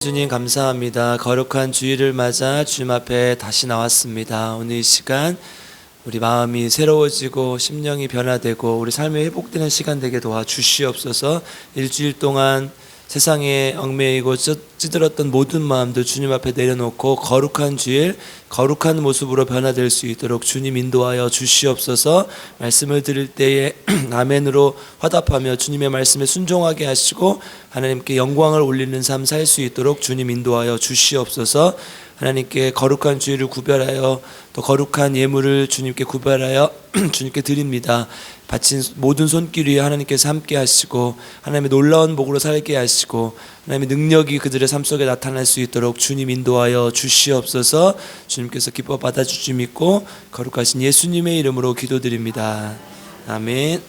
주님 감사합니다. 거룩한 주일을 맞아 주님 앞에 다시 나왔습니다. 오늘 이 시간 우리 마음이 새로워지고 심령이 변화되고 우리 삶이 회복되는 시간 되게 도와주시옵소서. 일주일 동안 세상에 얽매이고 찌들었던 모든 마음들 주님 앞에 내려놓고 거룩한 주일, 거룩한 모습으로 변화될 수 있도록 주님 인도하여 주시옵소서. 말씀을 들을 때에 아멘으로 화답하며 주님의 말씀에 순종하게 하시고 하나님께 영광을 올리는 삶 살 수 있도록 주님 인도하여 주시옵소서. 하나님께 거룩한 주일을 구별하여 또 거룩한 예물을 주님께 구별하여 주님께 드립니다. 바친 모든 손길 위에 하나님께서 함께 하시고 하나님의 놀라운 복으로 살게 하시고 하나님의 능력이 그들의 삶 속에 나타날 수 있도록 주님 인도하여 주시옵소서. 주님께서 기뻐 받아주시 믿고 거룩하신 예수님의 이름으로 기도드립니다. 아멘.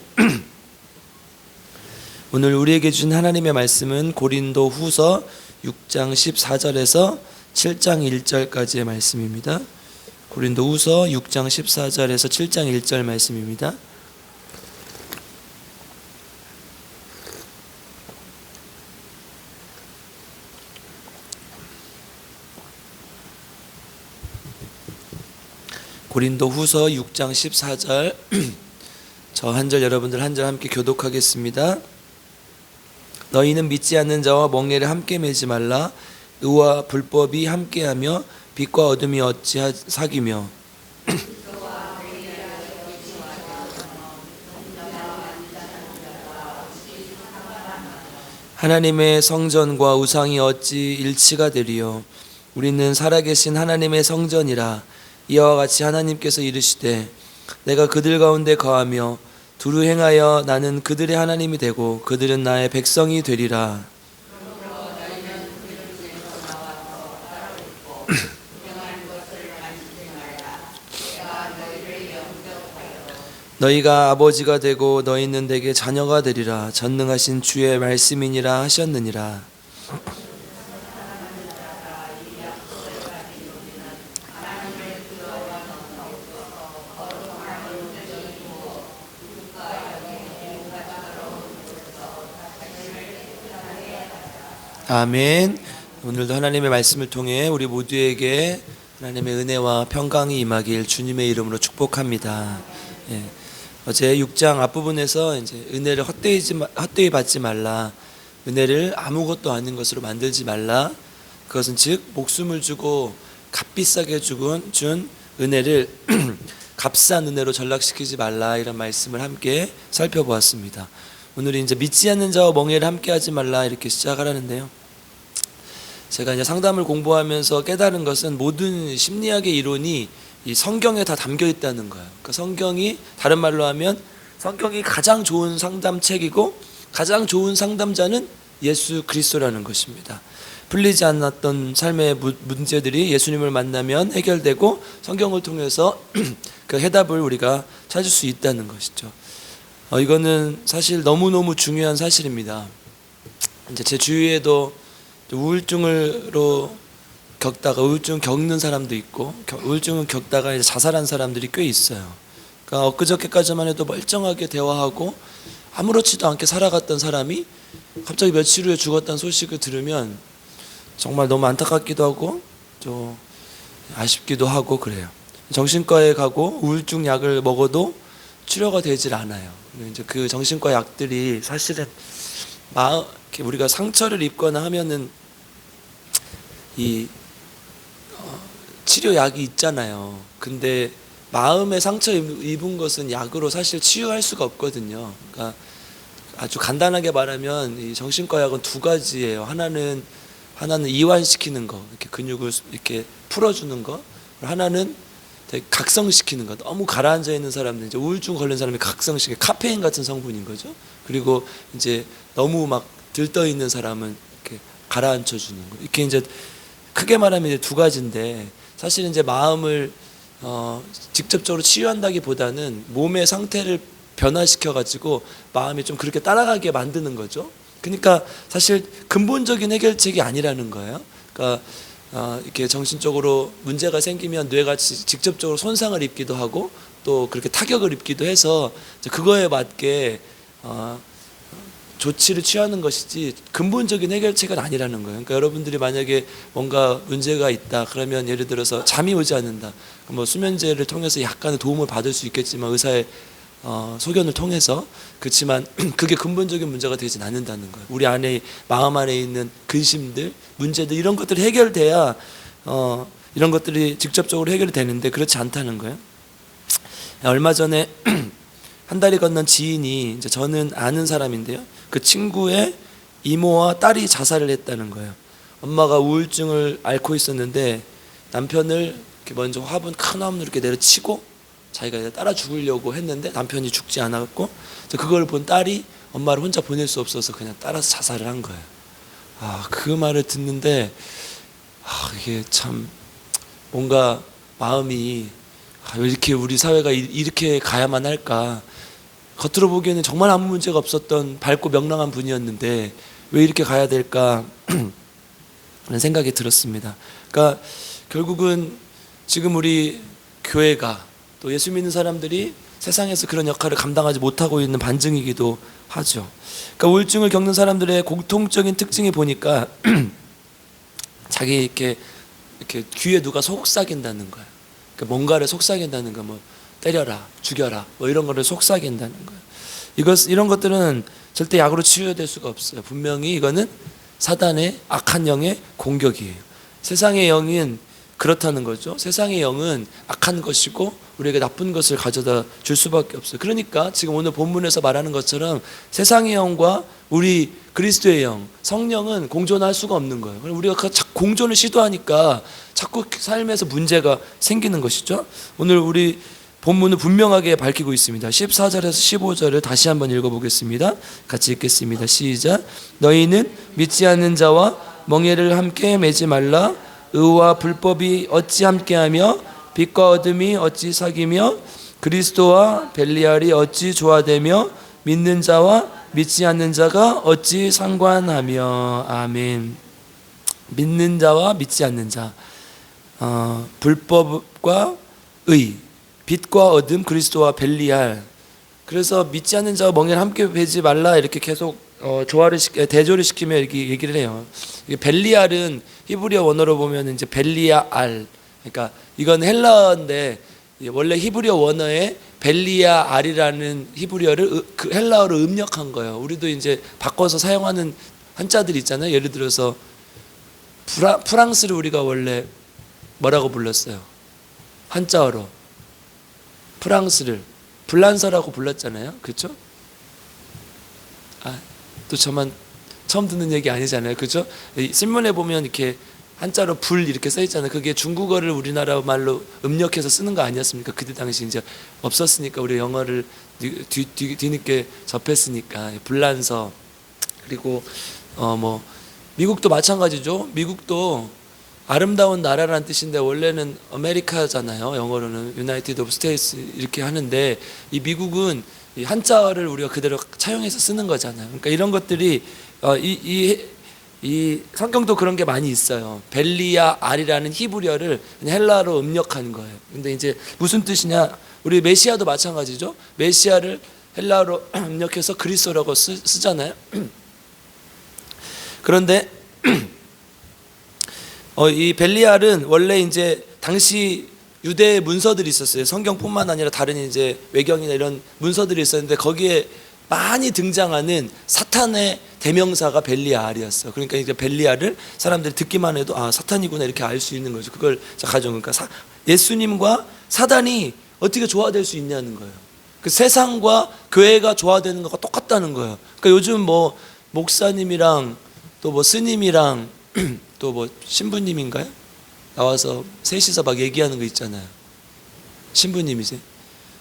오늘 우리에게 주신 하나님의 말씀은 고린도 후서 6장 14절에서 7장 1절까지의 말씀입니다. 고린도 후서 6장 14절에서 7장 1절 말씀입니다. 고린도 후서 6장 14절 저 한 절 여러분들 한 절 함께 교독하겠습니다. 너희는 믿지 않는 자와 멍에를 함께 매지 말라. 의와 불법이 함께하며 빛과 어둠이 어찌 사귀며 하나님의 성전과 우상이 어찌 일치가 되리요. 우리는 살아계신 하나님의 성전이라. 이와 같이 하나님께서 이르시되 내가 그들 가운데 거하며 두루 행하여 나는 그들의 하나님이 되고 그들은 나의 백성이 되리라. 너희가 아버지가 되고 너희는 내게 자녀가 되리라. 전능하신 주의 말씀이니라 하셨느니라. 아멘. 오늘도 하나님의 말씀을 통해 우리 모두에게 하나님의 은혜와 평강이 임하길 주님의 이름으로 축복합니다. 예. 어제 6장 앞부분에서 이제 은혜를 헛되이 받지 말라. 은혜를 아무것도 아닌 것으로 만들지 말라. 그것은 즉 목숨을 주고 값비싸게 준 은혜를 값싼 은혜로 전락시키지 말라, 이런 말씀을 함께 살펴보았습니다. 오늘은 이제 믿지 않는 자와 멍에를 함께 하지 말라 이렇게 시작을 하는데요. 제가 이제 상담을 공부하면서 깨달은 것은 모든 심리학의 이론이 이 성경에 다 담겨 있다는 거예요. 그러니까 성경이, 다른 말로 하면 성경이 가장 좋은 상담책이고 가장 좋은 상담자는 예수 그리스도라는 것입니다. 풀리지 않았던 삶의 문제들이 예수님을 만나면 해결되고 성경을 통해서 그 해답을 우리가 찾을 수 있다는 것이죠. 이거는 사실 너무너무 중요한 사실입니다. 이제 제 주위에도 우울증으로 겪다가 우울증 겪는 사람도 있고 우울증을 겪다가 이제 자살한 사람들이 꽤 있어요. 그러니까 엊그저께까지만 해도 멀쩡하게 대화하고 아무렇지도 않게 살아갔던 사람이 갑자기 며칠 후에 죽었다는 소식을 들으면 정말 너무 안타깝기도 하고 좀 아쉽기도 하고 그래요. 정신과에 가고 우울증 약을 먹어도 치료가 되질 않아요. 이제 그 정신과 약들이 사실은 우리가 상처를 입거나 하면은 이 치료약이 있잖아요. 근데 마음에 상처 입은 것은 약으로 사실 치유할 수가 없거든요. 그러니까 아주 간단하게 말하면 이 정신과 약은 두 가지예요. 하나는 이완시키는 거, 이렇게 근육을 이렇게 풀어주는 거. 하나는 되게 각성시키는 거. 너무 가라앉아 있는 사람들, 이제 우울증 걸린 사람이 각성시켜, 카페인 같은 성분인 거죠. 그리고 이제 너무 막 들떠 있는 사람은 이렇게 가라앉혀 주는 거. 이렇게 이제 크게 말하면 이제 두 가지인데, 사실 이제 마음을 직접적으로 치유한다기보다는 몸의 상태를 변화시켜 가지고 마음이 좀 그렇게 따라가게 만드는 거죠. 그러니까 사실 근본적인 해결책이 아니라는 거예요. 그러니까 이렇게 정신적으로 문제가 생기면 뇌가 직접적으로 손상을 입기도 하고 또 그렇게 타격을 입기도 해서 그거에 맞게 조치를 취하는 것이지 근본적인 해결책은 아니라는 거예요. 그러니까 여러분들이 만약에 뭔가 문제가 있다 그러면 예를 들어서 잠이 오지 않는다, 뭐 수면제를 통해서 약간의 도움을 받을 수 있겠지만 의사의 소견을 통해서, 그렇지만 그게 근본적인 문제가 되진 않는다는 거예요. 우리 안에 마음 안에 있는 근심들, 문제들 이런 것들이 해결돼야 이런 것들이 직접적으로 해결이 되는데 그렇지 않다는 거예요. 얼마 전에 한 달이 건넌 지인이, 이제 저는 아는 사람인데요, 그 친구의 이모와 딸이 자살을 했다는 거예요. 엄마가 우울증을 앓고 있었는데 남편을 이렇게 먼저 화분 큰 화분으로 이렇게 내려치고 자기가 따라 죽으려고 했는데 남편이 죽지 않았고, 그걸 본 딸이 엄마를 혼자 보낼 수 없어서 그냥 따라서 자살을 한 거예요. 그 말을 듣는데 이게 참 뭔가 마음이 왜 이렇게 우리 사회가 이렇게 가야만 할까. 겉으로 보기에는 정말 아무 문제가 없었던 밝고 명랑한 분이었는데 왜 이렇게 가야 될까 하는 생각이 들었습니다. 그러니까 결국은 지금 우리 교회가 또 예수 믿는 사람들이 세상에서 그런 역할을 감당하지 못하고 있는 반증이기도 하죠. 그러니까 우울증을 겪는 사람들의 공통적인 특징이 보니까 자기 이렇게 귀에 누가 속삭인다는 거예요. 그러니까 뭔가를 속삭인다는 거, 뭐 때려라, 죽여라, 뭐 이런 거를 속삭인다는 거예요. 이런 것들은 절대 약으로 치유될 수가 없어요. 분명히 이거는 사단의 악한 영의 공격이에요. 세상의 영은 그렇다는 거죠. 세상의 영은 악한 것이고 우리에게 나쁜 것을 가져다 줄 수밖에 없어요. 그러니까 지금 오늘 본문에서 말하는 것처럼 세상의 영과 우리 그리스도의 영, 성령은 공존할 수가 없는 거예요. 우리가 공존을 시도하니까 자꾸 삶에서 문제가 생기는 것이죠. 오늘 우리 본문은 분명하게 밝히고 있습니다. 14절에서 15절을 다시 한번 읽어보겠습니다. 같이 읽겠습니다. 시작. 너희는 믿지 않는 자와 멍에를 함께 매지 말라. 의와 불법이 어찌 함께하며 빛과 어둠이 어찌 사귀며 그리스도와 벨리알이 어찌 조화되며 믿는 자와 믿지 않는 자가 어찌 상관하며. 아멘. 믿는 자와 믿지 않는 자, 불법과 의, 빛과 어둠, 그리스도와 벨리알. 그래서 믿지 않는 자와 멍에를 함께 베지 말라 이렇게 계속 대조를 시키며 이렇게 얘기를 해요. 이게 벨리알은 히브리어 원어로 보면 이제 벨리아알. 그러니까 이건 헬라어인데 원래 히브리어 원어에 벨리아알이라는 히브리어를 그 헬라어로 음력한 거예요. 우리도 이제 바꿔서 사용하는 한자들 있잖아요. 예를 들어서 프랑스를 우리가 원래 뭐라고 불렀어요? 한자어로 프랑스를 불란서라고 불렀잖아요. 그렇죠? 또 저만 처음 듣는 얘기 아니잖아요. 그렇죠? 신문에 보면 이렇게 한자로 불 이렇게 써 있잖아요. 그게 중국어를 우리나라 말로 음력해서 쓰는 거 아니었습니까? 그때 당시 이제 없었으니까 우리 영어를 뒤늦게 접했으니까 불란서. 그리고 뭐 미국도 마찬가지죠. 미국도 아름다운 나라라는 뜻인데 원래는 아메리카잖아요. 영어로는 유나이티드 오브 스테이츠 이렇게 하는데 이 미국은 이 한자어를 우리가 그대로 차용해서 쓰는 거잖아요. 그러니까 이런 것들이 이 성경도 그런 게 많이 있어요. 벨리아 알이라는 히브리어를 헬라로 음력한 거예요. 근데 이제 무슨 뜻이냐? 우리 메시아도 마찬가지죠. 메시아를 헬라로 음력해서 그리스도라고 쓰잖아요. 그런데 이 벨리알은 원래 이제 당시 유대 문서들이 있었어요. 성경뿐만 아니라 다른 이제 외경이나 이런 문서들이 있었는데 거기에 많이 등장하는 사탄의 대명사가 벨리알이었어요. 그러니까 이제 벨리알을 사람들이 듣기만 해도 사탄이구나 이렇게 알 수 있는 거죠. 그걸 가져온. 그러니까 예수님과 사단이 어떻게 조화될 수 있냐는 거예요. 그 세상과 교회가 조화되는 것과 똑같다는 거예요. 그러니까 요즘 뭐 목사님이랑 또 뭐 스님이랑 또 뭐 신부님인가요? 나와서 셋이서 막 얘기하는 거 있잖아요. 신부님이지.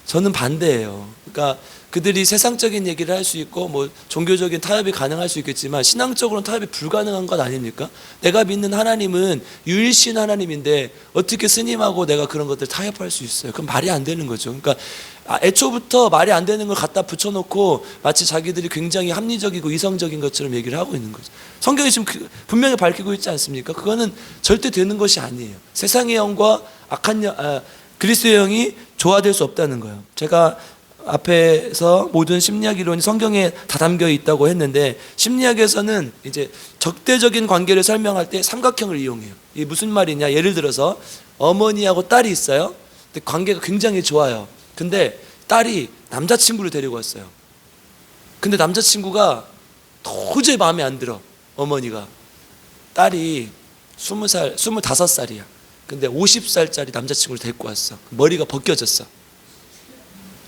저는 반대예요. 그러니까 그들이 세상적인 얘기를 할 수 있고 뭐 종교적인 타협이 가능할 수 있겠지만 신앙적으로는 타협이 불가능한 것 아닙니까? 내가 믿는 하나님은 유일신 하나님인데 어떻게 스님하고 내가 그런 것들 타협할 수 있어요? 그건 말이 안 되는 거죠. 그러니까 애초부터 말이 안 되는 걸 갖다 붙여놓고 마치 자기들이 굉장히 합리적이고 이성적인 것처럼 얘기를 하고 있는 거죠. 성경이 지금 분명히 밝히고 있지 않습니까? 그거는 절대 되는 것이 아니에요. 세상의 영과 그리스도의 영이 조화될 수 없다는 거예요. 제가 앞에서 모든 심리학 이론이 성경에 다 담겨 있다고 했는데, 심리학에서는 이제 적대적인 관계를 설명할 때 삼각형을 이용해요. 이게 무슨 말이냐? 예를 들어서 어머니하고 딸이 있어요. 근데 관계가 굉장히 좋아요. 근데 딸이 남자친구를 데리고 왔어요. 근데 남자친구가 도저히 마음에 안 들어. 어머니가. 딸이 20살, 25살이야. 근데 50살짜리 남자친구를 데리고 왔어. 머리가 벗겨졌어.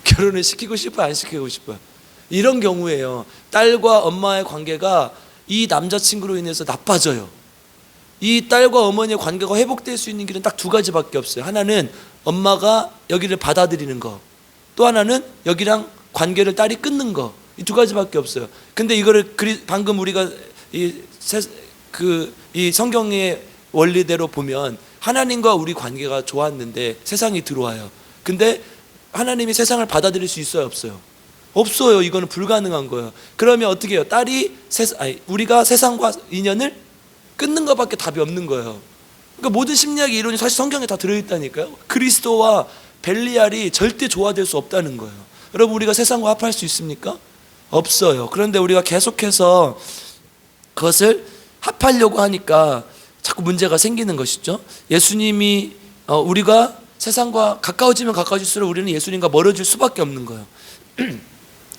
결혼을 시키고 싶어요, 안 시키고 싶어요? 이런 경우에요, 딸과 엄마의 관계가 이 남자친구로 인해서 나빠져요. 이 딸과 어머니의 관계가 회복될 수 있는 길은 딱 두 가지밖에 없어요. 하나는 엄마가 여기를 받아들이는 거, 또 하나는 여기랑 관계를 딸이 끊는 거. 이 두 가지밖에 없어요. 근데 이거를 방금 우리가 이 성경의 원리대로 보면 하나님과 우리 관계가 좋았는데 세상이 들어와요. 근데 하나님이 세상을 받아들일 수 있어요, 없어요? 없어요. 이거는 불가능한 거예요. 그러면 어떻게 해요? 우리가 세상과 인연을 끊는 것밖에 답이 없는 거예요. 그러니까 모든 심리학의 이론이 사실 성경에 다 들어있다니까요. 그리스도와 벨리알이 절대 조화될 수 없다는 거예요. 여러분, 우리가 세상과 합할 수 있습니까? 없어요. 그런데 우리가 계속해서 그것을 합하려고 하니까 자꾸 문제가 생기는 것이죠. 예수님이 우리가 세상과 가까워지면 가까워질수록 우리는 예수님과 멀어질 수밖에 없는 거예요.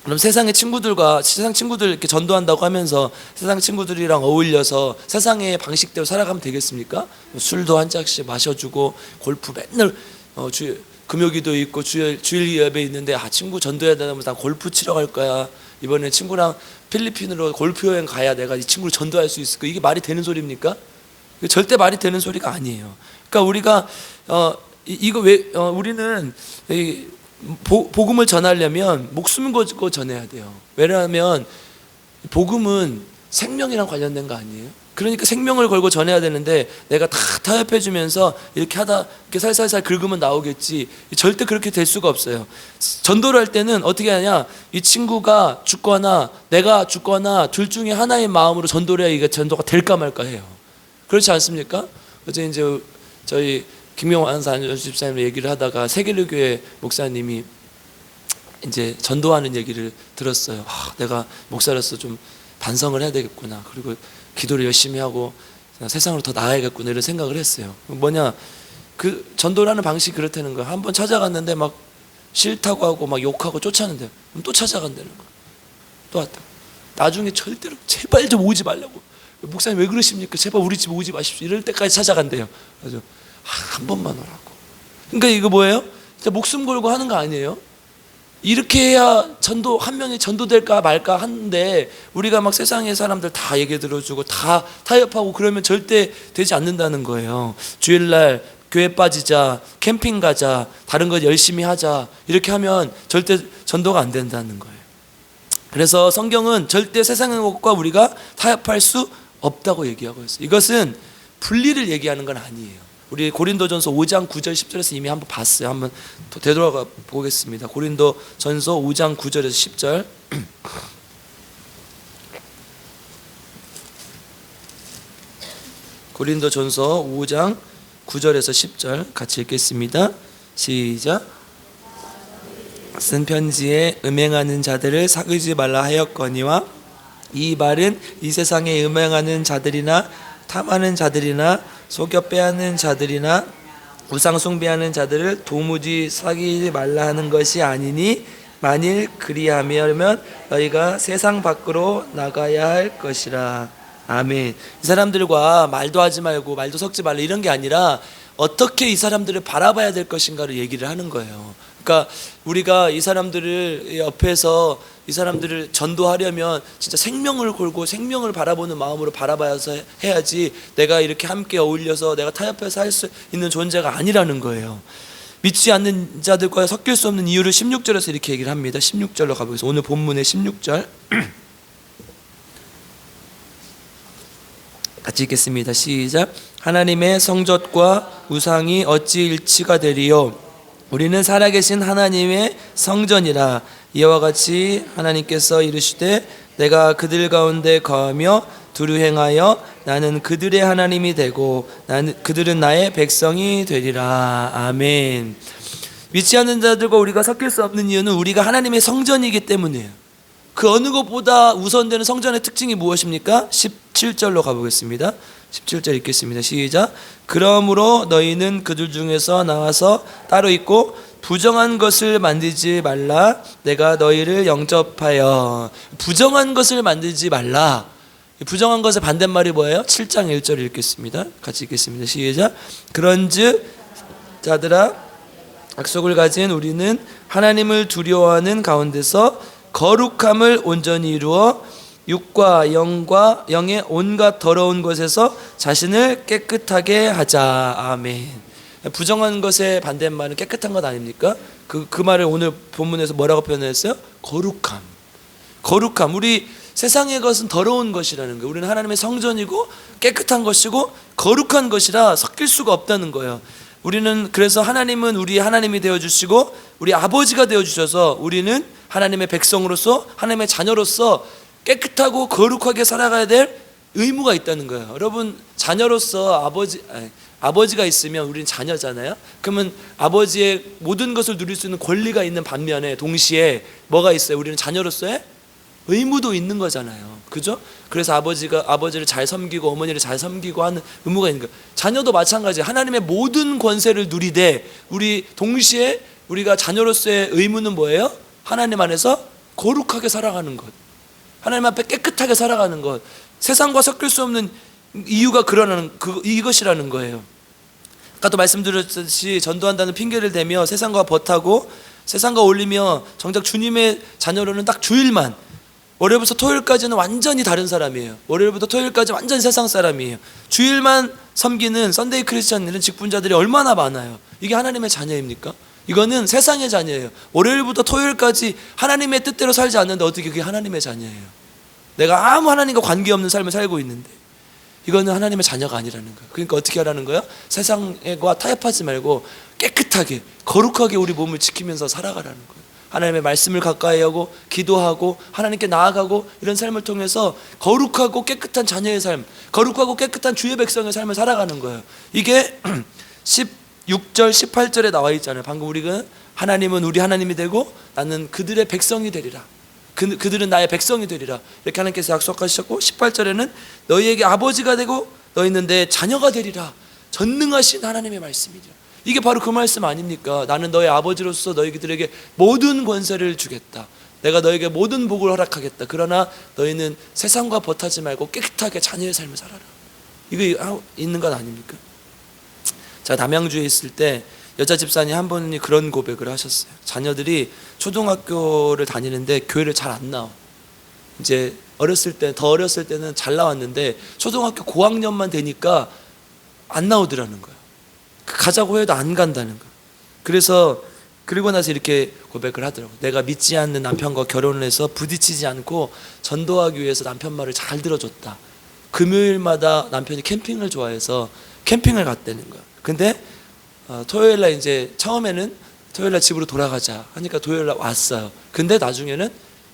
그럼 세상 친구들 이렇게 전도한다고 하면서 세상 친구들이랑 어울려서 세상의 방식대로 살아가면 되겠습니까? 술도 한 잔씩 마셔주고 골프 맨날 금요기도 있고 주일 예배 있는데 친구 전도해야 되면 난 골프 치러 갈 거야. 이번에 친구랑 필리핀으로 골프 여행 가야 내가 이 친구를 전도할 수 있을까? 이게 말이 되는 소리입니까? 절대 말이 되는 소리가 아니에요. 그러니까 우리가 우리는 복음을 전하려면 목숨을 걸고 전해야 돼요. 왜냐하면 복음은 생명이랑 관련된 거 아니에요? 그러니까 생명을 걸고 전해야 되는데 내가 다 타협해 주면서 이렇게 하다 이렇게 살살살 긁으면 나오겠지, 절대 그렇게 될 수가 없어요. 전도를 할 때는 어떻게 하냐, 이 친구가 죽거나 내가 죽거나 둘 중에 하나의 마음으로 전도를 해야 이게 전도가 될까 말까 해요. 그렇지 않습니까? 어제 이제 저희 김명환 집사님 얘기를 하다가 세계교회 목사님이 이제 전도하는 얘기를 들었어요. 내가 목사로서 좀 반성을 해야 되겠구나. 그리고 기도를 열심히 하고 세상으로 더 나아야겠구나, 이런 생각을 했어요. 뭐냐, 그 전도를 하는 방식이 그렇다는 거야. 한번 찾아갔는데 막 싫다고 하고 막 욕하고 쫓아는데 또 찾아간다는 거야. 또 왔다. 나중에 절대로 제발 좀 오지 말라고. 목사님 왜 그러십니까? 제발 우리 집 오지 마십시오. 이럴 때까지 찾아간대요. 그래서 한 번만 오라고. 그러니까 이거 뭐예요? 진짜 목숨 걸고 하는 거 아니에요? 이렇게 해야 한 명이 전도될까 말까 하는데 우리가 막 세상의 사람들 다 얘기 들어주고 다 타협하고 그러면 절대 되지 않는다는 거예요. 주일날 교회 빠지자, 캠핑 가자, 다른 거 열심히 하자, 이렇게 하면 절대 전도가 안 된다는 거예요. 그래서 성경은 절대 세상의 것과 우리가 타협할 수 없다고 얘기하고 있어요. 이것은 분리를 얘기하는 건 아니에요. 우리 고린도전서 5장 9절 10절에서 이미 한번 봤어요. 한번 되돌아가 보겠습니다. 고린도전서 5장 9절에서 10절. 고린도전서 5장 9절에서 10절 같이 읽겠습니다. 시작. 쓴 편지에 음행하는 자들을 사귀지 말라 하였거니와 이 말은 이 세상에 음행하는 자들이나 탐하는 자들이나 속여 빼앗는 자들이나 우상 숭배하는 자들을 도무지 사귀지 말라 하는 것이 아니니 만일 그리하면 너희가 세상 밖으로 나가야 할 것이라. 아멘. 이 사람들과 말도 하지 말고 말도 섞지 말라, 이런 게 아니라 어떻게 이 사람들을 바라봐야 될 것인가를 얘기를 하는 거예요. 그러니까 우리가 이 사람들을 옆에서 이 사람들을 전도하려면 진짜 생명을 걸고 생명을 바라보는 마음으로 바라봐서 해야지, 내가 이렇게 함께 어울려서 내가 타협해서 할 수 있는 존재가 아니라는 거예요. 믿지 않는 자들과 섞일 수 없는 이유를 16절에서 이렇게 얘기를 합니다. 16절로 가보겠습니다. 오늘 본문의 16절 같이 읽겠습니다. 시작. 하나님의 성전과 우상이 어찌 일치가 되리요? 우리는 살아계신 하나님의 성전이라. 이와 같이 하나님께서 이르시되 내가 그들 가운데 거하며 두루 행하여 나는 그들의 하나님이 되고 그들은 나의 백성이 되리라. 아멘. 믿지 않는 자들과 우리가 섞일 수 없는 이유는 우리가 하나님의 성전이기 때문이에요. 그 어느 것보다 우선되는 성전의 특징이 무엇입니까? 17절로 가보겠습니다. 17절 읽겠습니다. 시작. 그러므로 너희는 그들 중에서 나와서 따로 있고 부정한 것을 만들지 말라. 내가 너희를 영접하여. 부정한 것을 만들지 말라. 부정한 것의 반대말이 뭐예요? 7장 1절 읽겠습니다. 같이 읽겠습니다. 시작. 그런즉 자들아, 약속을 가진 우리는 하나님을 두려워하는 가운데서 거룩함을 온전히 이루어 육과 영의 온갖 더러운 것에서 자신을 깨끗하게 하자. 아멘. 부정한 것의 반대말은 깨끗한 것 아닙니까? 그 말을 오늘 본문에서 뭐라고 표현했어요? 거룩함. 거룩함. 우리 세상의 것은 더러운 것이라는 거예요. 우리는 하나님의 성전이고 깨끗한 것이고 거룩한 것이라 섞일 수가 없다는 거예요. 우리는 그래서 하나님은 우리 하나님이 되어주시고 우리 아버지가 되어주셔서 우리는 하나님의 백성으로서 하나님의 자녀로서 깨끗하고 거룩하게 살아가야 될 의무가 있다는 거예요. 여러분, 자녀로서 아버지가 있으면 우리는 자녀잖아요. 그러면 아버지의 모든 것을 누릴 수 있는 권리가 있는 반면에 동시에 뭐가 있어요? 우리는 자녀로서의 의무도 있는 거잖아요. 그죠? 그래서 아버지를 잘 섬기고 어머니를 잘 섬기고 하는 의무가 있는 거예요. 자녀도 마찬가지예요. 하나님의 모든 권세를 누리되 우리 동시에 우리가 자녀로서의 의무는 뭐예요? 하나님 안에서 거룩하게 살아가는 것, 하나님 앞에 깨끗하게 살아가는 것. 세상과 섞일 수 없는 이유가 이것이라는 거예요. 아까도 말씀드렸듯이 전도한다는 핑계를 대며 세상과 벗하고 세상과 어울리며 정작 주님의 자녀로는 딱 주일만, 월요일부터 토요일까지는 완전히 다른 사람이에요. 월요일부터 토요일까지 완전 세상 사람이에요. 주일만 섬기는 썬데이 크리스찬 이런 직분자들이 얼마나 많아요. 이게 하나님의 자녀입니까? 이거는 세상의 자녀예요. 월요일부터 토요일까지 하나님의 뜻대로 살지 않는데 어떻게 그게 하나님의 자녀예요? 내가 아무 하나님과 관계없는 삶을 살고 있는데 이거는 하나님의 자녀가 아니라는 거예요. 그러니까 어떻게 하라는 거예요? 세상과 타협하지 말고 깨끗하게 거룩하게 우리 몸을 지키면서 살아가라는 거예요. 하나님의 말씀을 가까이 하고 기도하고 하나님께 나아가고 이런 삶을 통해서 거룩하고 깨끗한 자녀의 삶, 거룩하고 깨끗한 주의 백성의 삶을 살아가는 거예요. 이게 16절 18절에 나와 있잖아요. 방금 우리가 하나님은 우리 하나님이 되고 나는 그들의 백성이 되리라. 그들은 나의 백성이 되리라. 이렇게 하나님께서 약속하셨고 18절에는 너희에게 아버지가 되고 너희는 내 자녀가 되리라. 전능하신 하나님의 말씀이죠. 이게 바로 그 말씀 아닙니까? 나는 너의 아버지로서 너희들에게 모든 권세를 주겠다. 내가 너에게 모든 복을 허락하겠다. 그러나 너희는 세상과 벗하지 말고 깨끗하게 자녀의 삶을 살아라. 이거 있는 것 아닙니까? 제가 남양주에 있을 때 여자 집사님 한 분이 그런 고백을 하셨어요. 자녀들이 초등학교를 다니는데 교회를 잘 안 나와. 이제 더 어렸을 때는 잘 나왔는데 초등학교 고학년만 되니까 안 나오더라는 거예요. 가자고 해도 안 간다는 거예요. 그리고 나서 이렇게 고백을 하더라고요. 내가 믿지 않는 남편과 결혼을 해서 부딪히지 않고 전도하기 위해서 남편 말을 잘 들어줬다. 금요일마다 남편이 캠핑을 좋아해서 캠핑을 갔다는 거예요. 근데 토요일날 이제 처음에는 토요일날 집으로 돌아가자 하니까 토요일날 왔어요. 근데 나중에는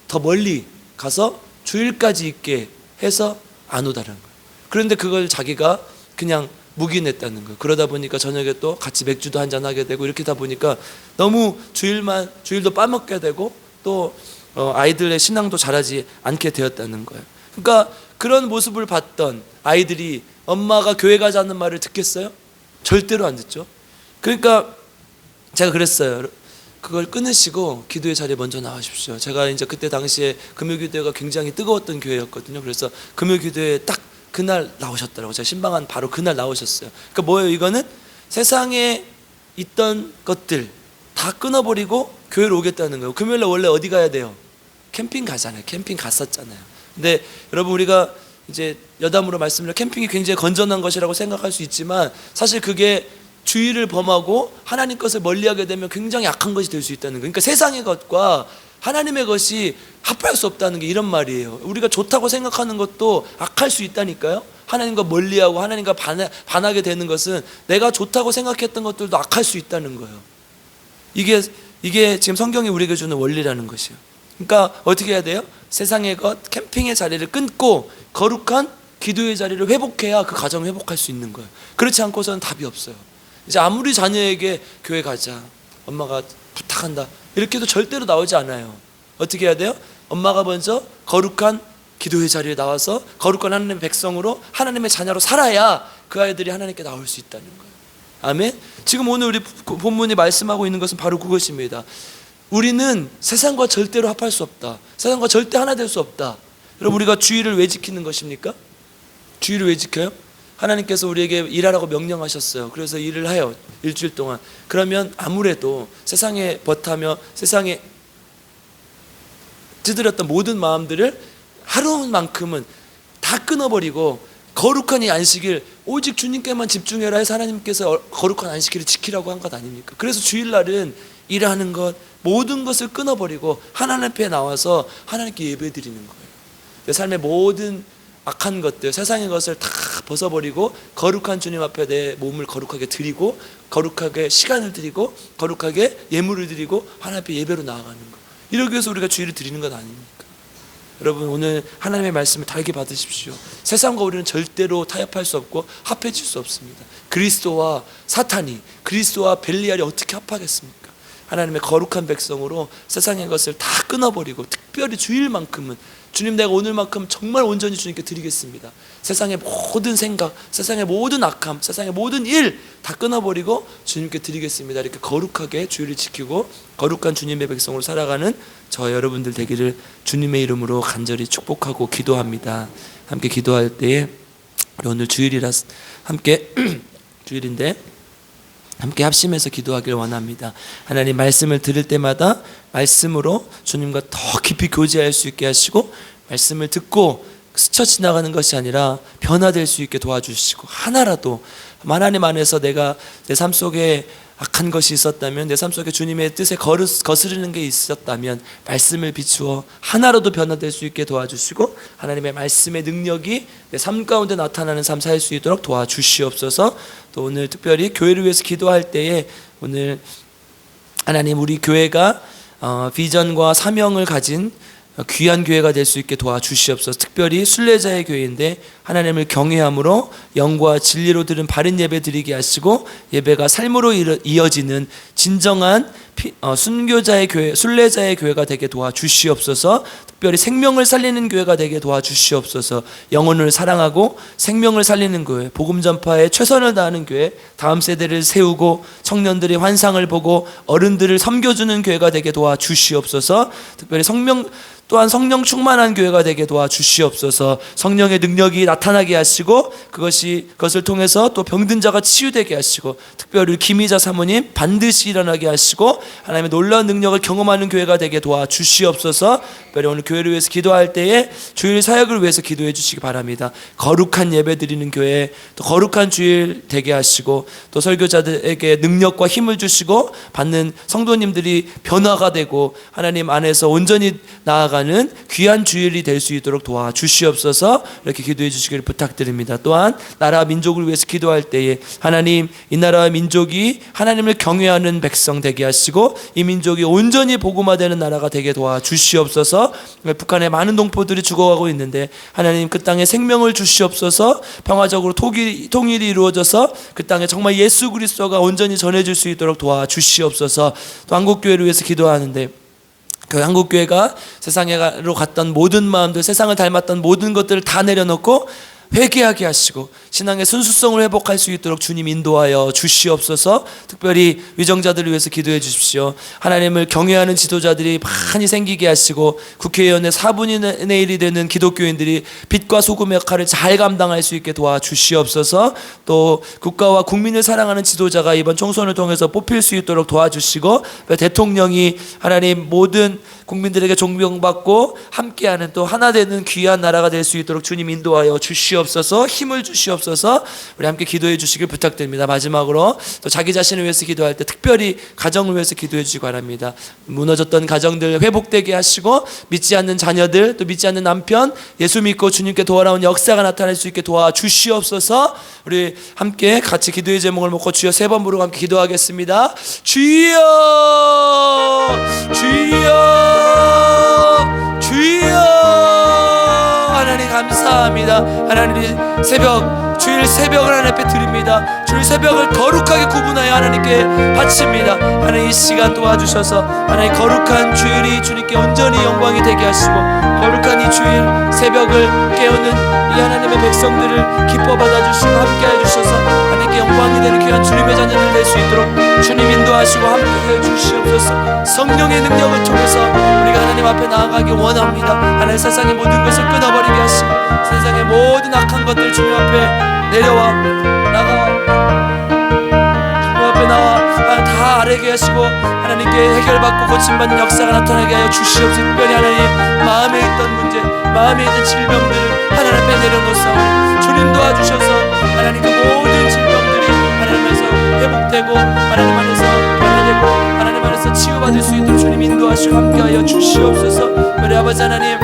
더 멀리 가서 주일까지 있게 해서 안 오다는 거예요. 그런데 그걸 자기가 그냥 묵인했다는 거예요. 그러다 보니까 저녁에 또 같이 맥주도 한잔 하게 되고 이렇게 다 보니까 너무 주일도 빠먹게 되고 또 아이들의 신앙도 자라지 않게 되었다는 거예요. 그러니까 그런 모습을 봤던 아이들이 엄마가 교회 가자는 말을 듣겠어요? 절대로 안 듣죠. 그러니까 제가 그랬어요. 그걸 끊으시고 기도의 자리에 먼저 나가십시오. 제가 이제 그때 당시에 금요기도회가 굉장히 뜨거웠던 교회였거든요. 그래서 금요기도회에 딱 그날 나오셨더라고요. 제가 신방한 바로 그날 나오셨어요. 그러니까 뭐예요? 이거는 세상에 있던 것들 다 끊어버리고 교회로 오겠다는 거예요. 금요일날 원래 어디 가야 돼요? 캠핑 가잖아요. 캠핑 갔었잖아요. 근데 여러분, 우리가 이제 여담으로 말씀드려 캠핑이 굉장히 건전한 것이라고 생각할 수 있지만 사실 그게 주의를 범하고 하나님 것을 멀리하게 되면 굉장히 악한 것이 될 수 있다는 거예요. 그러니까 세상의 것과 하나님의 것이 합할 수 없다는 게 이런 말이에요. 우리가 좋다고 생각하는 것도 악할 수 있다니까요. 하나님과 멀리하고 하나님과 반하게 되는 것은 내가 좋다고 생각했던 것들도 악할 수 있다는 거예요. 이게 지금 성경이 우리에게 주는 원리라는 것이에요. 그러니까 어떻게 해야 돼요? 세상의 것, 캠핑의 자리를 끊고 거룩한 기도의 자리를 회복해야 그 가정을 회복할 수 있는 거예요. 그렇지 않고서는 답이 없어요. 이제 아무리 자녀에게 교회 가자, 엄마가 부탁한다 이렇게도 절대로 나오지 않아요. 어떻게 해야 돼요? 엄마가 먼저 거룩한 기도의 자리에 나와서 거룩한 하나님의 백성으로 하나님의 자녀로 살아야 그 아이들이 하나님께 나올 수 있다는 거예요. 아멘. 지금 오늘 우리 본문이 말씀하고 있는 것은 바로 그것입니다. 우리는 세상과 절대로 합할 수 없다. 세상과 절대 하나 될 수 없다. 여러분, 우리가 주의를 왜 지키는 것입니까? 주의를 왜 지켜요? 하나님께서 우리에게 일하라고 명령하셨어요. 그래서 일을 해요. 일주일 동안. 그러면 아무래도 세상에 버타며 세상에 찌들었던 모든 마음들을 하루만큼은 다 끊어버리고 거룩한 이 안식일 오직 주님께만 집중해라 해서 하나님께서 거룩한 안식일을 지키라고 한 것 아닙니까? 그래서 주일날은 일하는 것 모든 것을 끊어버리고 하나님 앞에 나와서 하나님께 예배드리는 거예요. 내 삶의 모든 악한 것들, 세상의 것을 다 벗어버리고 거룩한 주님 앞에 내 몸을 거룩하게 드리고 거룩하게 시간을 드리고 거룩하게 예물을 드리고 하나님 앞에 예배로 나아가는 것. 이러기 위해서 우리가 주일을 드리는 것 아닙니까? 여러분, 오늘 하나님의 말씀을 달게 받으십시오. 세상과 우리는 절대로 타협할 수 없고 합해질 수 없습니다. 그리스도와 사탄이, 그리스도와 벨리알이 어떻게 합하겠습니까? 하나님의 거룩한 백성으로 세상의 것을 다 끊어버리고 특별히 주일만큼은 주님, 내가 오늘만큼 정말 온전히 주님께 드리겠습니다. 세상의 모든 생각, 세상의 모든 악함, 세상의 모든 일 다 끊어버리고 주님께 드리겠습니다. 이렇게 거룩하게 주일을 지키고 거룩한 주님의 백성으로 살아가는 저 여러분들 되기를 주님의 이름으로 간절히 축복하고 기도합니다. 함께 기도할 때에 우리 오늘 주일이라 함께 주일인데 함께 합심해서 기도하기를 원합니다. 하나님, 말씀을 들을 때마다 말씀으로 주님과 더 깊이 교제할 수 있게 하시고 말씀을 듣고 스쳐 지나가는 것이 아니라 변화될 수 있게 도와주시고 하나라도 하나님 안에서 내가 내 삶 속에 악한 것이 있었다면, 내 삶 속에 주님의 뜻에 거스르는 게 있었다면 말씀을 비추어 하나라도 변화될 수 있게 도와주시고 하나님의 말씀의 능력이 내 삶 가운데 나타나는 삶 살 수 있도록 도와주시옵소서. 또 오늘 특별히 교회를 위해서 기도할 때에 오늘 하나님, 우리 교회가 비전과 사명을 가진 귀한 교회가 될 수 있게 도와주시옵소서. 특별히 순례자의 교회인데 하나님을 경외함으로 영과 진리로 드린 바른 예배 드리게 하시고 예배가 삶으로 이어지는 진정한 순교자의 교회, 순례자의 교회가 되게 도와주시옵소서. 특별히 생명을 살리는 교회가 되게 도와주시옵소서. 영혼을 사랑하고 생명을 살리는 교회, 복음 전파에 최선을 다하는 교회, 다음 세대를 세우고 청년들의 환상을 보고 어른들을 섬겨주는 교회가 되게 도와주시옵소서. 특별히 또한 성령 충만한 교회가 되게 도와주시옵소서. 성령의 능력이 나타나게 하시고 그것을 통해서 또 병든 자가 치유되게 하시고 특별히 김희자 사모님 반드시 일어나게 하시고 하나님의 놀라운 능력을 경험하는 교회가 되게 도와주시옵소서. 특별히 오늘 교회를 위해서 기도할 때에 주일 사역을 위해서 기도해 주시기 바랍니다. 거룩한 예배 드리는 교회, 또 거룩한 주일 되게 하시고 또 설교자들에게 능력과 힘을 주시고 받는 성도님들이 변화가 되고 하나님 안에서 온전히 나아가는 귀한 주일이 될 수 있도록 도와주시옵소서. 이렇게 기도해 주시기를 부탁드립니다. 또한 나라와 민족을 위해서 기도할 때에 하나님, 이 나라와 민족이 하나님을 경외하는 백성 되게 하시고 이 민족이 온전히 복음화되는 나라가 되게 도와주시옵소서. 북한의 많은 동포들이 죽어가고 있는데 하나님, 그 땅에 생명을 주시옵소서. 평화적으로 통일이 이루어져서 그 땅에 정말 예수 그리스도가 온전히 전해질 수 있도록 도와주시옵소서. 또 한국교회를 위해서 기도하는데 그 한국교회가 세상으로 갔던 모든 마음들, 세상을 닮았던 모든 것들을 다 내려놓고 회개하게 하시고 신앙의 순수성을 회복할 수 있도록 주님 인도하여 주시옵소서. 특별히 위정자들을 위해서 기도해 주십시오. 하나님을 경외하는 지도자들이 많이 생기게 하시고 국회의원의 4분의 1이 되는 기독교인들이 빛과 소금의 역할을 잘 감당할 수 있게 도와주시옵소서. 또 국가와 국민을 사랑하는 지도자가 이번 총선을 통해서 뽑힐 수 있도록 도와주시고 대통령이 하나님 모든 국민들에게 존경받고 함께하는 또 하나 되는 귀한 나라가 될 수 있도록 주님 인도하여 주시옵소서. 힘을 주시옵소서. 우리 함께 기도해 주시길 부탁드립니다. 마지막으로 또 자기 자신을 위해서 기도할 때 특별히 가정을 위해서 기도해 주시기 바랍니다. 무너졌던 가정들 회복되게 하시고 믿지 않는 자녀들, 또 믿지 않는 남편 예수 믿고 주님께 돌아온 역사가 나타날 수 있게 도와주시옵소서. 우리 함께 같이 기도의 제목을 먹고 주여 3번 부르고 함께 기도하겠습니다. 주여 주여 주여. 하나님 감사합니다. 하나님 새벽, 주일 새벽을 하나님 앞에 드립니다. 주일 새벽을 거룩하게 구분하여 하나님께 바칩니다. 하나님 이 시간 도와주셔서 하나님 거룩한 주일이 주님께 온전히 영광이 되게 하시고, 거룩한 이 주일 새벽을 깨우는 이 하나님의 백성들을 기뻐 받아주시고 함께 해주셔서 하나님께 영광이 되는 귀한 주님의 자녀들 될 수 있도록 주님 인도하시고 함께 해주시옵소서. 성령의 능력을 통해서 우리가 하나님 앞에 나아가기 원합니다. 하나님 세상의 모든 것을 끊어버리게 하시고 세상의 모든 악한 것들 주님 앞에 내려와 주님 앞에 나와 다 아뢰게 하시고 하나님께 해결받고 고침받는 역사가 나타나게 하여 주시옵소서. 특별히 하나님 마음에 있던 문제, 마음에 있던 질병들을 하나님 앞에 내려놓사오니 주님 도와주셔서 하나님 그 모든 질병들이 하나님 안에서 회복되고 하나님 안에서 변화되고 하나님 안에서 치유받을 수 있도록 주님 인도하시고 함께하여 주시옵소서. 우리 아버지 하나님,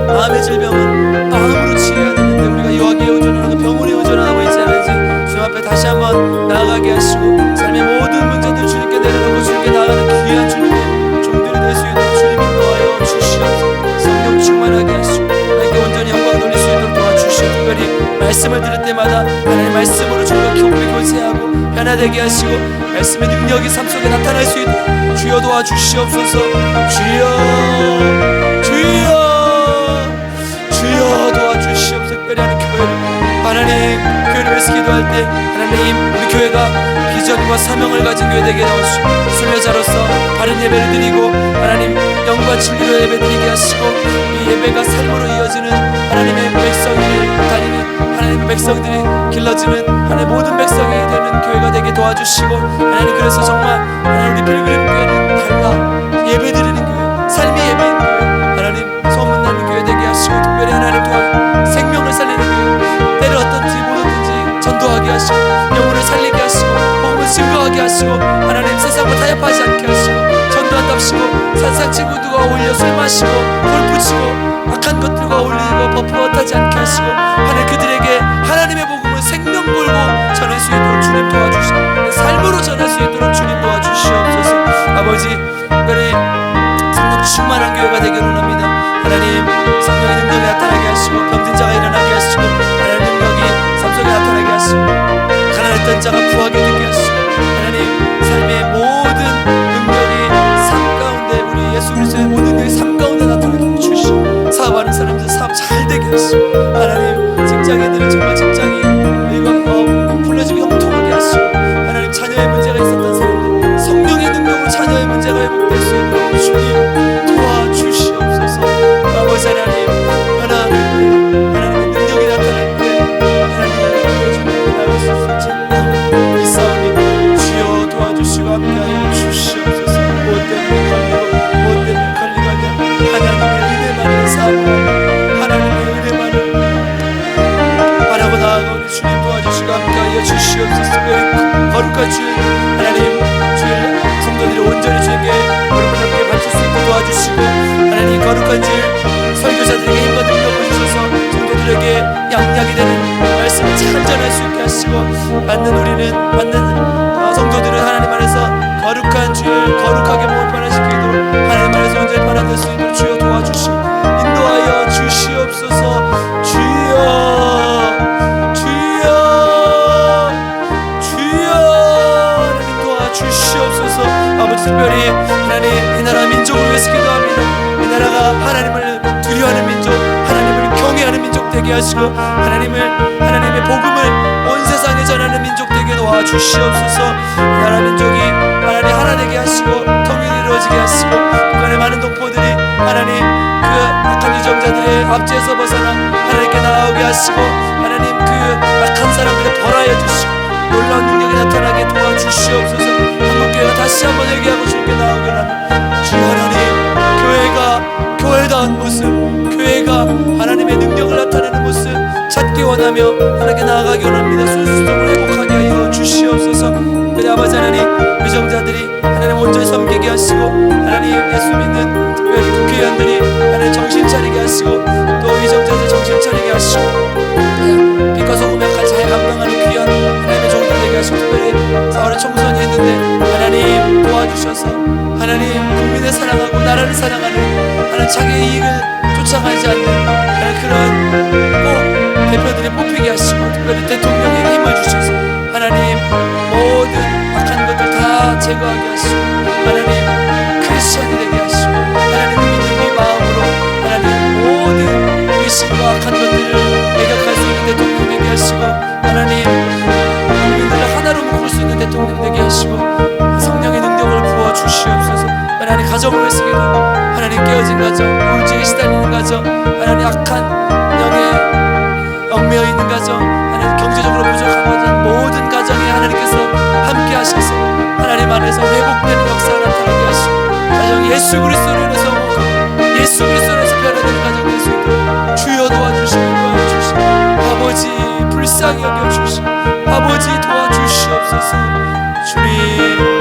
마음의 질병은 마음으로 치료해야 되는데 우리가 유학에 의존하고 병원에 의존하고 있지 않은지 주님 앞에 다시 한번 나아가게 하시고 삶의 모든 문제들 주님께 내려놓고 주님께 나아가는 귀한 주님의 종들이 될 수 있도록 주님 인도하여 주시옵소서. 성령 충만하게 하시고 하나님께 온전히 영광 돌릴 수 있도록 도와주시옵소서. 특별히 말씀을 들을 때마다 하나님의 말씀으로 저희가 기쁨을 교제하고 변화되게 하시고 말씀의 능력이 삶 속에 나타날 수 있도록 주여 도와주시옵소서. 주여 도와주시옵소서. 특별히 하는 교회를 하나님 위해서 기도할 때 하나님 우리 교회가 비전과 사명을 가진 교회 되게 해주시고 순례자로서 바른 예배를 드리고 하나님 영과 진리로 예배 드리게 하시고 이 예배가 삶으로 이어지는 하나님의 백성들이 다니는 하나님의 백성들이 길러지는 하나님의 모든 백성이 되는 교회가 되게 도와주시고 하나님 그래서 정말 하나님 우리 필그림 교회는 달라 예배 드리는 교회, 삶이 예배인 교회, 하나님 소문나는 교회 되게 하시고 특별히 하나님 도와 생명을 살리는 교회, 때를 어떤지 못 어떤지 전도하게 하시고 영혼을 살리게 하시고 복음을 증거하게 하시고 하나님 세상과 타협하지 않게 하시고 전도한답시고 세상 친구들과 어울려 술 마시고 골프 치고 악한 것들과 어울리고 버퍼하지 않게 하시고 하나님 그들에게 하나님의 복음을 생명 걸고 전할 수 있도록 주님 도와주시고 삶으로 전할 수 있도록 주님 도와주시옵소서. 아버지 특별히 성령 충만한 교회가 되기를 원합니다. 하나님 성령의 능력이 나타나게 하시고 병든 자가 일어나게 하시고 하나님 능력이 삶 속에 나타나게 하시고 가난했던 자가 부하게 되게 하시고 하나님 삶의 모든 능력이 삶 가운데 우리 예수 그리스도의 모든 능력이 삶 가운데 나타나게 주시고 사업하는 사람들 사업 잘 되게 하시고 하나님 직장인들은 정말 직장이 일과 풀려지고 형통하게 하시고 하나님 자녀의 문제가 있었던 사람들 성령의 능력으로 자녀의 문제가 회복될 수 있도록 주님 도와주시옵소서. 아버지 하나님 하나님의 능력이 나타날 때 하나님의 주님께 나갈 수 있을지 믿사오니 주여 도와주시고 함께하여 주시옵소서. 무엇 때문에 걸리고 무엇 때문에 걸리가냐 하나님의 은혜만을 사모하고 하나님의 은혜만을 바라고 나아가오니 주님 도와주시고 함께하여 주시옵소서. 거룩한 주일 하나님 주일 성도들이 온전히 주님께 거룩을 함께 바칠 수 있게 도와주시고 하나님 거룩한 주일 설교자들에게 힘과 능력을 주셔서 성도들에게 양약이 되는 말씀을 잘 전할 수 있게 하시고 받는 성도들은 하나님 안에서 거룩한 주일 거룩하게 몸을 변화시키도록 하나님 안에서 온전히 변화될 수 있도록 주여 도와주시고 인도하여 주시옵소서. 하나님 도와주시옵소서. 아버지 특별히 하나님 이 나라 민족을 위해서 기도합니다. 이 나라가 하나님을 두려워하는 민족, 하나님을 경외하는 민족 되게 하시고 하나님의 복음을 온 세상에 전하는 민족 되게 도와주시옵소서. 이 나라 민족이 하나님 하나 되게 하시고 통일이 이루어지게 하시고 북한의 많은 동포들이 하나님 그 악한 유정자들의 압제에서 벗어나 하나님께 나아오게 하시고 하나님 그 악한 사람들을 벌하여 주시고 놀라운 능력이 나타나게 도와주시옵소서. 한국교회가 다시 한번 회개하고 주님께 나오게 하는 주 하나님 교회가 교회다운 모습, 교회가 하나님의 능력을 나타내는 모습 찾기 원하며 하나님께 나아가기 원합니다. 순수성을 회복하게 하여 주시옵소서. 우리 아버지 하나님 위정자들이 하나님 온전히 섬기게 하시고 하나님 예수 믿는 특별히 국회의원들이 하나님 정신 차리게 하시고 또 위정자들 정신 차리게 하시고 빛과 소금의 잘 감당하는 귀한 하나님의 종들 되게 하시고 특별히 4월에 총선이 있는데 하나님 도와주셔서 하나님 국민을 사랑하고 나라를 사랑하는 하나님 자기의 이익을 쫓아가지 않는 그런 대표들이 뽑히게 하시고 특별히 대통령에게 힘을 주셔서 하나님 모든 악한 것들 다 제거하게 하시고 하나님 크리스천이 되게 하시고 하나님 믿는 이 마음으로 하나님 모든 의심과 악한 것들을 애격할 수 있는 대통령 되게 하시고 하나님 국민들을 하나로 묶을 수 있는 대통령 되게 하시고 성령의 능력을 부어 주시옵소서. 하나님 가정을 위해서기도 하나님 깨어진 가정, 우울증에 시달리는 가정, 하나님 악한 영에 얽매여 있는 가정, 하나님 경제적으로 부족한 가정, 모든 가정에 하나님께서 함께 하셔서 하나님 안에서 회복되는 역사가 나타나게 하시고 가정이 예수 그리스도로 인해서 오고 예수 그리스도로 인해서 변화되는 가정 될 수 있도록 주여 도와주시고 도와주시고 아버지 불쌍히 여겨주시고 아버지 도와주시옵소서. 주님